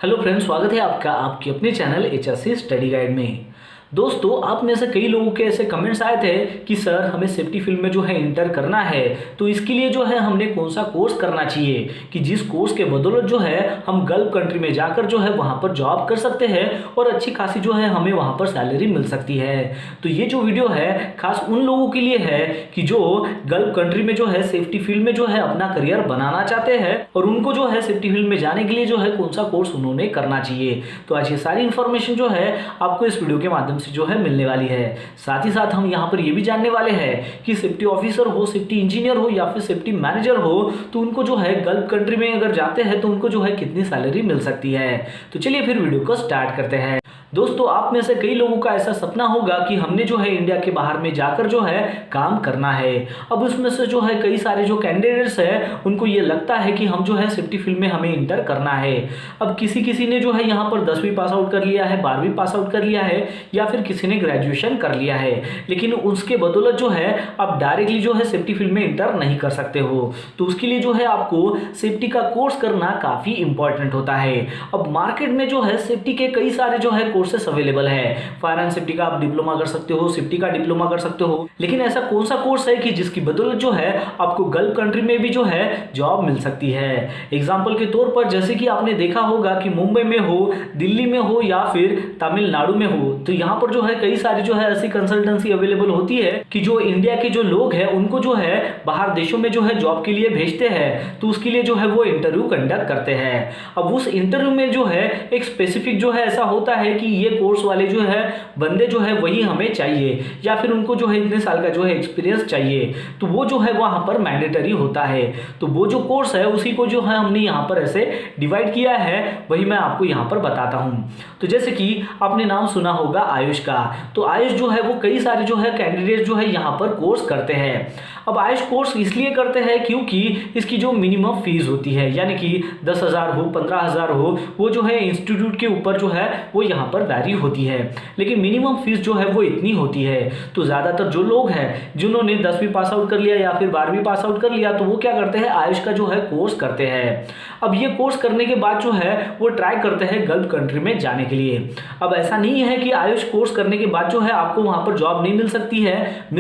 Hello friends, स्वागत है आपका आपके अपने चैनल एचएससी स्टडी गाइड में। दोस्तों, आप में से कई लोगों के ऐसे कमेंट्स आए थे कि सर हमें सेफ्टी फील्ड में जो है इंटर करना है, तो इसके लिए जो है हमने कौन सा कोर्स करना चाहिए कि जिस कोर्स के बदौलत जो है हम गल्फ कंट्री में जाकर जो है वहाँ पर जॉब कर सकते हैं और अच्छी खासी जो है हमें वहाँ पर सैलरी मिल सकती है। तो ये जो वीडियो है खास उन लोगों के लिए है कि जो गल्फ कंट्री में जो है सेफ्टी फील्ड में जो है अपना करियर बनाना चाहते हैं और उनको जो है सेफ्टी फील्ड में जाने के लिए जो है कौन सा कोर्स उन्होंने करना चाहिए। तो आज ये सारी इन्फॉर्मेशन जो है आपको इस वीडियो के माध्यम से जो है मिलने वाली है। साथ ही साथ हम यहाँ पर ये भी जानने वाले हैं कि सेफ्टी ऑफिसर हो, सेफ्टी इंजीनियर हो या फिर सेफ्टी मैनेजर हो, तो उनको जो है गल्फ कंट्री में अगर जाते हैं तो उनको जो है कितनी सैलरी मिल सकती है। तो चलिए फिर वीडियो को स्टार्ट करते हैं। दोस्तों, आप में से कई लोगों का ऐसा सपना होगा कि हमने जो है इंडिया के बाहर में जाकर जो है काम करना है। अब उसमें से जो है कई सारे जो कैंडिडेट्स हैं उनको ये लगता है कि हम जो है सेफ्टी फील्ड में हमें इंटर करना है। अब किसी ने जो है यहाँ पर 10वीं पास आउट कर लिया है, 12वीं पास आउट कर लिया है या फिर किसी ने ग्रेजुएशन कर लिया है, लेकिन उसके बदौलत जो है आप डायरेक्टली जो है सेफ्टी फील्ड में इंटर नहीं कर सकते हो। तो उसके लिए जो है आपको सेफ्टी का कोर्स करना काफ़ी इंपॉर्टेंट होता है। अब मार्केट में जो है सेफ्टी के कई सारे जो है कोर्सेस अवेलेबल है। फायर एंड सेफ्टी का आप डिप्लोमा कर सकते हो, सेफ्टी का डिप्लोमा कर सकते हो, लेकिन ऐसा कौन सा कोर्स है कि जिसकी बदौलत जो है आपको गल्फ कंट्री में भी जो है जॉब मिल सकती है। एग्जाम्पल के तौर पर जैसे कि आपने देखा होगा कि मुंबई में हो, दिल्ली में हो या फिर तमिलनाडु में हो, तो यहाँ पर जो है कई सारी जो है ऐसी कंसल्टेंसी अवेलेबल होती है कि जो इंडिया के जो लोग हैं उनको जो है बाहर देशों में जो है जॉब के लिए भेजते हैं। तो उसके लिए जो है वो इंटरव्यू कंडक्ट करते हैं। अब उस इंटरव्यू में जो है एक स्पेसिफिक जो है ऐसा होता है कि ये कोर्स वाले जो है बंदे जो है वही हमें चाहिए या फिर उनको जो है इतने साल का जो है एक्सपीरियंस चाहिए, तो वो जो है वहाँ पर मैंडेटरी होता है। तो वो जो कोर्स है उसी को जो है हमने यहाँ पर ऐसे डिवाइड किया है, वही मैं आपको यहाँ पर बताता हूँ। तो जैसे कि आपने नाम सुना होगा आयुष का, तो आयुष जो है वो कई सारे जो है कैंडिडेट जो है यहाँ पर कोर्स करते हैं। अब आयुष कोर्स इसलिए करते हैं क्योंकि इसकी जो मिनिमम फीस होती है, यानी कि 10,000 हो, 15,000 हो, वो जो है इंस्टीट्यूट के ऊपर जो है वो यहाँ पर वैरी होती है, लेकिन मिनिमम फीस जो है वो इतनी होती है। तो ज़्यादातर जो लोग हैं जिन्होंने 10वीं पास आउट कर लिया या फिर 12वीं पास आउट कर लिया, तो वो क्या करते हैं, आयुष का जो है कोर्स करते हैं। अब ये कोर्स करने के बाद जो है वो ट्राई करते हैं गल्फ कंट्री में जाने के लिए। अब ऐसा नहीं है कि आयुष कोर्स करने के बाद जो है आपको वहाँ पर जॉब नहीं मिल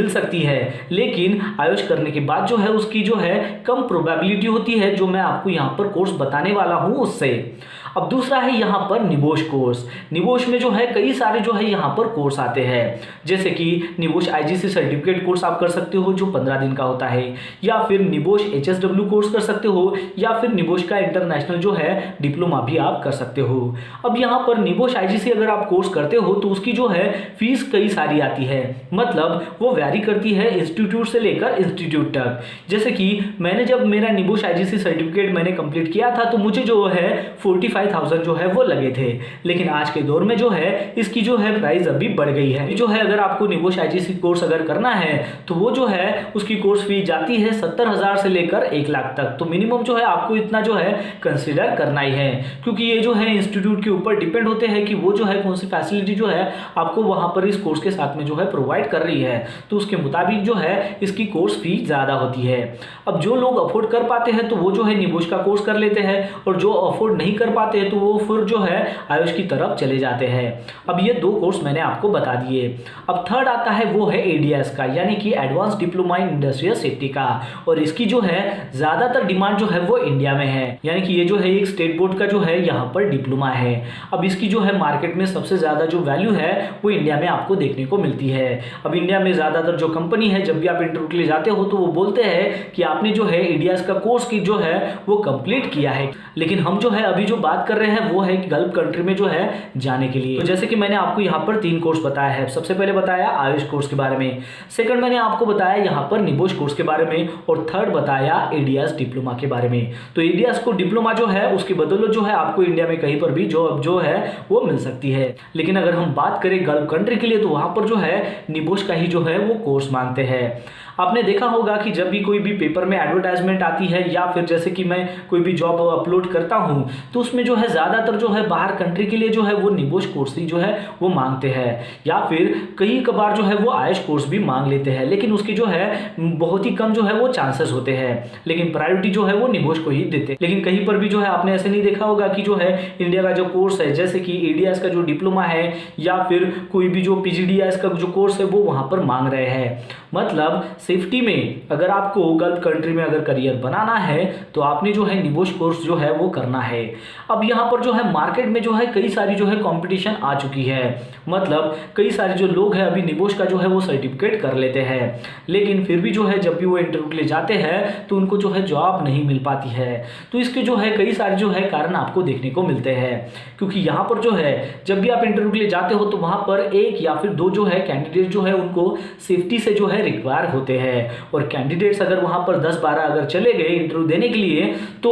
सकती है, लेकिन आयुष करने के बाद जो है उसकी जो है कम प्रोबेबिलिटी होती है, जो मैं आपको यहाँ पर कोर्स बताने वाला हूँ उससे। अब दूसरा है यहाँ पर निबोश कोर्स। निबोश में जो है कई सारे जो है यहाँ पर कोर्स आते हैं, जैसे कि निबोश आईजीसी सर्टिफिकेट कोर्स आप कर सकते हो जो 15 दिन का होता है, या फिर निबोश एचएसडब्ल्यू कोर्स कर सकते हो, या फिर निबोश का इंटरनेशनल जो है डिप्लोमा भी आप कर सकते हो। अब यहाँ पर निबोश आईजीसी अगर आप कोर्स करते हो तो उसकी जो है फीस कई सारी आती है, मतलब वो वैरी करती है इंस्टीट्यूट से लेकर इंस्टीट्यूट तक। जैसे कि मैंने जब मेरा निबोश आईजीसी सर्टिफिकेट मैंने कंप्लीट किया था तो मुझे जो है 45,000 जो है वो लगे थे, लेकिन आज के दौर में जो है इसकी जो है प्राइस अभी बढ़ गई है। जो है अगर आपको निबोश आईजीसी कोर्स अगर करना है तो वो जो है उसकी कोर्स फी जाती है 70,000 से लेकर 1 लाख तक। तो मिनिमम जो है आपको इतना जो है कंसिडर करना ही है, क्योंकि ये जो है इंस्टीट्यूट के ऊपर डिपेंड होते हैं कि वो जो है कौन सी फैसिलिटी जो है आपको वहां पर इस कोर्स के साथ में जो है प्रोवाइड कर रही है, तो उसके मुताबिक जो है इसकी कोर्स फी ज़्यादा होती है। अब जो लोग अफोर्ड कर पाते हैं तो वो जो है निबोश का कोर्स कर लेते हैं, और जो अफोर्ड नहीं कर पाते हैं तो वो फिर जो है आयुष की तरफ चले जाते हैं। अब ये 2 कोर्स मैंने आपको बता दिए। अब थर्ड आता है वो है एडीएस का, यानी कि advance diploma in industrial safety का, और इसकी जो है ज़्यादातर डिमांड जो है वो इंडिया में है, यानी कि ये जो है एक स्टेट बोर्ड का जो है यहाँ पर डिप्लोमा है। अब इसकी जो है मार्केट में सबसे ज़्यादा जो वैल्यू है वो इंडिया में आपको देखने को मिलती है। अब इंडिया में ज़्यादातर जो कंपनी है जब भी आप इंटरव्यू के लिए जाते हो तो वो बोलते हैं कि आपने जो है एडीएस का कोर्स की जो है वो कंप्लीट किया है, लेकिन हम जो है अभी जो बात कर रहे हैं वो है कि गल्फ कंट्री में जो है जाने के लिए। तो जैसे कि मैंने आपको यहाँ पर 3 कोर्स बताया है। सबसे पहले बताया आयुष कोर्स के बारे में, सेकंड मैंने आपको बताया यहाँ पर निबोश कोर्स के बारे में, और थर्ड बताया एडीएस डिप्लोमा के बारे में। तो एडीएस को डिप्लोमा जो है उसकी बदौलत जो है आपको इंडिया में कहीं पर भी जॉब जो है वो मिल सकती है, लेकिन अगर हम बात करें गल्फ कंट्री के लिए तो वहाँ पर जो है निबोश का ही जो है वो कोर्स मांगते हैं। आपने देखा होगा कि जब भी कोई भी पेपर में एडवर्टाइजमेंट आती है या फिर जैसे कि मैं कोई भी जॉब अपलोड करता हूँ तो उसमें जो है ज़्यादातर जो है बाहर कंट्री के लिए जो है वो निबोश कोर्स ही जो है वो मांगते हैं, या फिर कई कबार जो है वो आयुष कोर्स भी मांग लेते हैं, लेकिन उसकी जो है बहुत ही कम जो है वो चांसेस होते हैं, लेकिन प्रायोरिटी जो है वो निबोश को ही देते हैं। लेकिन कहीं पर भी जो है आपने ऐसे नहीं देखा होगा कि जो है इंडिया का जो कोर्स है, जैसे कि एडीएस का जो डिप्लोमा है या फिर कोई भी जो पीजीडीएस का जो कोर्स है वो वहां पर मांग रहे हैं। मतलब सेफ्टी में अगर आपको गल्फ कंट्री में अगर करियर बनाना है तो आपने जो है निबोश कोर्स जो है वो करना है। अब यहाँ पर जो है मार्केट में जो है कई सारी जो है कंपटीशन आ चुकी है, मतलब कई सारे जो लोग हैं अभी निबोश का जो है वो सर्टिफिकेट कर लेते हैं, लेकिन फिर भी जो है जब भी वो इंटरव्यू के लिए जाते हैं तो उनको जो है जॉब नहीं मिल पाती है। तो इसके जो है कई सारे जो है कारण आपको देखने को मिलते हैं, क्योंकि यहाँ पर जो है जब भी आप इंटरव्यू के लिए जाते हो तो वहाँ पर एक या फिर दो जो है कैंडिडेट जो है उनको सेफ्टी से जो है रिक्वायर होते हैं, और कैंडिडेट्स अगर वहाँ पर 10-12 अगर चले गए इंटरव्यू देने के लिए तो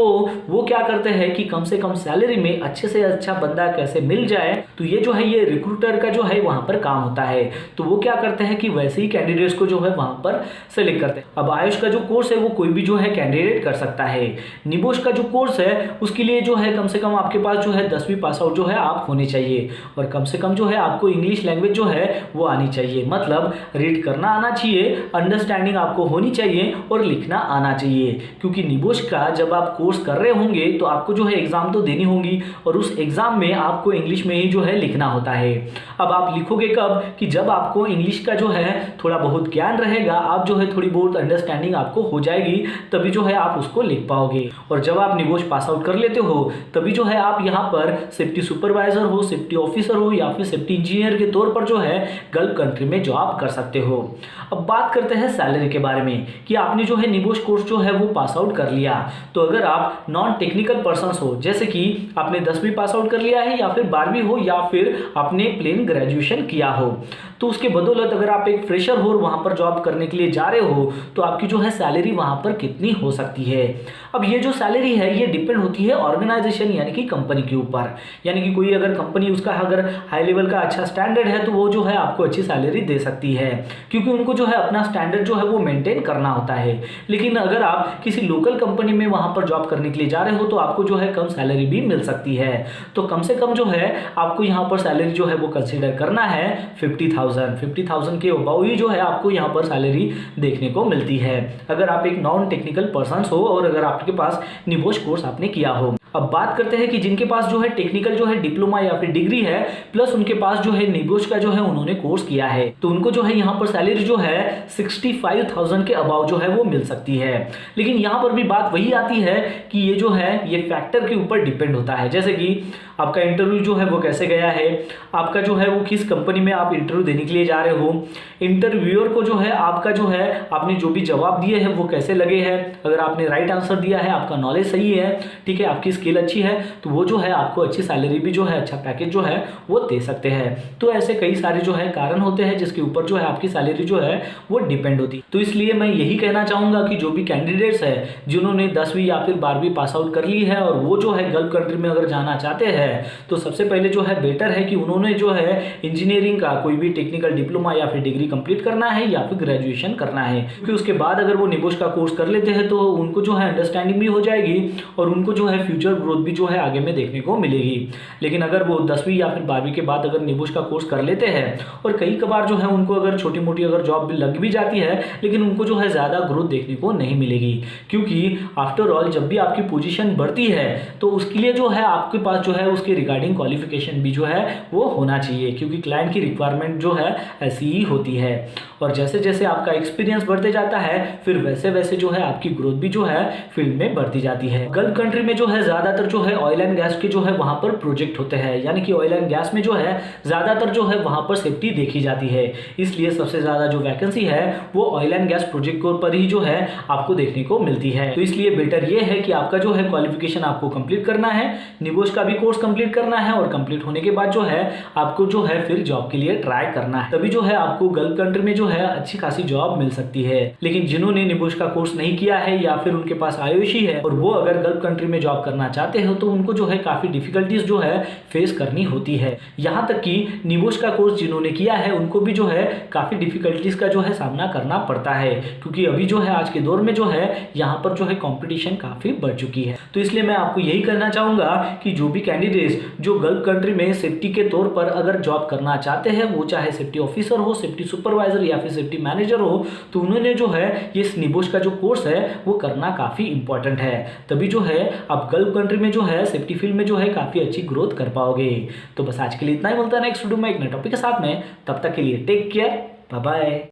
वो क्या करते हैं कि कम से कम सैलरी में अच्छे से अच्छा बंदा कैसे मिल जाए, तो ये जो है ये रिक्रूटर का जो है वहाँ पर काम होता है। तो वो क्या करते हैं कि वैसे ही कैंडिडेट्स को जो है वहाँ पर सेलेक्ट करते हैं। अब आयुष का जो कोर्स है वो कोई भी जो है कैंडिडेट कर सकता है। निबोश का जो कोर्स है उसके लिए जो है कम से कम आपके पास जो है 10वीं पास आउट जो है आप होने चाहिए, और कम से कम जो है आपको इंग्लिश लैंग्वेज जो है वो आनी चाहिए, मतलब रीड करना आना चाहिए, अंडरस्टैंडिंग आपको होनी चाहिए और लिखना आना चाहिए। क्योंकि निबोश का जब आप कोर्स कर रहे होंगे तो आपको जो है एग्जाम तो देनी होगी, और उस एग्जाम में आपको इंग्लिश में ही जो है लिखना होता है। अब आप लिखोगे कब कि जब आपको इंग्लिश का जो है थोड़ा बहुत ज्ञान रहेगा, आप जो है थोड़ी बहुत अंडरस्टैंडिंग आपको हो जाएगी, तभी जो है आप उसको लिख पाओगे। और जब आप निबोश पास आउट कर लेते हो तभी जो है आप यहाँ पर सेफ्टी सुपरवाइजर हो, सेफ्टी ऑफिसर हो या फिर सेफ्टी इंजीनियर के तौर पर जो है गल्फ कंट्री में जॉब कर सकते हो। अब बात करते हैं सैलरी के बारे में कि आपने जो है निबोश कोर्स जो है वो पास आउट कर लिया, तो अगर आप नॉन टेक्निकल पर्सन हो, जैसे कि आपने 10वीं पास आउट कर लिया है या फिर 12वीं हो या फिर आपने प्लेन ग्रेजुएशन किया हो, तो उसके बदौलत अगर आप एक फ्रेशर हो और वहां पर जॉब करने के लिए जा रहे हो तो आपकी जो है सैलरी वहां पर कितनी हो सकती है। अब ये जो सैलरी है ये डिपेंड होती है ऑर्गेनाइजेशन यानी कि कंपनी के ऊपर, यानी कि कोई अगर कंपनी उसका अगर हाई लेवल का अच्छा स्टैंडर्ड है तो वो जो है आपको अच्छी सैलरी दे सकती है, क्योंकि उनको जो है अपना स्टैंडर्ड जो है वो मेंटेन करना होता है। लेकिन अगर आप किसी लोकल कंपनी में वहां पर जॉब करने के लिए जा रहे हो तो आपको जो है कम सैलरी भी मिल सकती है। तो कम से कम जो है आपको यहाँ पर सैलरी जो है वो कंसिडर करना है 50,000 के अबाउ ही जो है आपको यहाँ पर सैलरी देखने को मिलती है, अगर आप एक नॉन टेक्निकल पर्सन हो और अगर आपके पास निबोश कोर्स आपने किया हो। अब बात करते हैं कि जिनके पास जो है टेक्निकल जो है डिप्लोमा या फिर डिग्री है प्लस उनके पास जो है निबोश का जो है उन्होंने कोर्स किया है, तो उनको जो है यहाँ पर सैलरी जो है 65,000 के अबाउ जो है वो मिल सकती है। लेकिन यहाँ पर भी बात वही आती है कि ये जो है ये फैक्टर के ऊपर डिपेंड होता है, जैसे कि आपका इंटरव्यू जो है वो कैसे गया है, आपका जो है वो किस कंपनी में आप इंटरव्यू देने के लिए जा रहे हो, इंटरव्यूअर को जो है आपका जो है आपने जो भी जवाब दिए हैं वो कैसे लगे हैं, अगर आपने राइट आंसर दिया है, आपका नॉलेज सही है, ठीक है, आपकी स्किल अच्छी है, तो वो जो है आपको अच्छी सैलरी भी जो है अच्छा पैकेज जो है वो दे सकते हैं। तो ऐसे कई सारे जो है कारण होते हैं जिसके ऊपर जो है आपकी सैलरी जो है वो डिपेंड होती है। तो इसलिए मैं यही कहना चाहूंगा कि जो भी कैंडिडेट्स है जिन्होंने 10वीं या फिर 12वीं पास आउट कर ली है और वो जो है गल्फ कंट्री में अगर जाना चाहते हैं तो सबसे पहले जो है बेटर है कि उन्होंने जो है इंजीनियरिंग का कोई भी टेक्निकल डिप्लोमा या फिर डिग्री कंप्लीट करना है या फिर ग्रेजुएशन करना है, क्योंकि उसके बाद अगर वो निबोश का कोर्स कर लेते हैं तो उनको जो है अंडरस्टैंडिंग भी हो जाएगी और उनको जो है फ्यूचर ग्रोथ भी जो है आगे में देखने को मिलेगी। लेकिन अगर वो 10वीं या फिर 12वीं के बाद अगर निबोश का कोर्स कर लेते हैं और कई कबार जो है उनको अगर छोटी मोटी अगर जॉब लग भी जाती है लेकिन उनको जो है ज़्यादा ग्रोथ देखने को नहीं मिलेगी, क्योंकि आफ्टर ऑल जब भी आपकी पोजीशन बढ़ती है तो उसके लिए जो है आपके पास जो है उसके रिगार्डिंग क्वालिफिकेशन भी जो है वो होना चाहिए, क्योंकि क्लाइंट की रिक्वायरमेंट जो है ऐसी ही होती है। और जैसे जैसे आपका एक्सपीरियंस बढ़ते जाता है फिर वैसे वैसे जो है आपकी ग्रोथ भी जो है फील्ड में बढ़ती जाती है। गल्फ कंट्री में जो है ज़्यादातर जो है ऑयल एंड गैस के जो है वहाँ पर प्रोजेक्ट होते हैं, यानी कि ऑयल एंड गैस में जो है ज़्यादातर जो है वहाँ पर सेफ्टी देखी जाती है, इसलिए सबसे ज़्यादा जो वैकेंसी है वो ऑयल एंड गैस प्रोजेक्ट पर ही जो है आपको देखने को मिलती है। तो इसलिए बेटर ये है कि आपका जो है क्वालिफिकेशन आपको कंप्लीट करना है, निबोश का भी कोर्स कंप्लीट करना है और कंप्लीट होने के बाद जो है आपको जो है फिर जॉब के लिए ट्राई करना है, तभी जो है आपको गल्फ कंट्री में जो है अच्छी खासी जॉब मिल सकती है। लेकिन जिन्होंने निबोश का कोर्स नहीं किया है या फिर उनके पास आयुष ही है और वो अगर गल्फ कंट्री में जॉब करना करना चाहते हो तो उनको जो है काफ़ी डिफिकल्टीज जो है फेस करनी होती है। यहाँ तक कि निबोश का कोर्स जिन्होंने किया है उनको भी जो है काफ़ी डिफिकल्टीज का जो है सामना करना पड़ता है, क्योंकि अभी जो है आज के दौर में जो है यहाँ पर जो है कंपटीशन काफ़ी बढ़ चुकी है। तो इसलिए मैं आपको यही करना चाहूँगा कि जो भी कैंडिडेट्स जो गल्फ कंट्री में सेफ्टी के तौर पर अगर जॉब करना चाहते हैं, वो चाहे सेफ्टी ऑफिसर हो, सेफ्टी सुपरवाइजर या फिर सेफ्टी मैनेजर हो, तो उन्होंने जो है ये निबोश का जो कोर्स है वो करना काफ़ी इंपॉर्टेंट है। तभी जो है आप गल्फ कंट्री में जो है सेफ्टी फील्ड में जो है काफ़ी अच्छी ग्रोथ कर पाओगे। तो बस आज के लिए इतना ही, मिलता है नेक्स्ट वीडियो में एक नए टॉपिक के साथ में। तब तक के लिए टेक केयर, बाय बाय।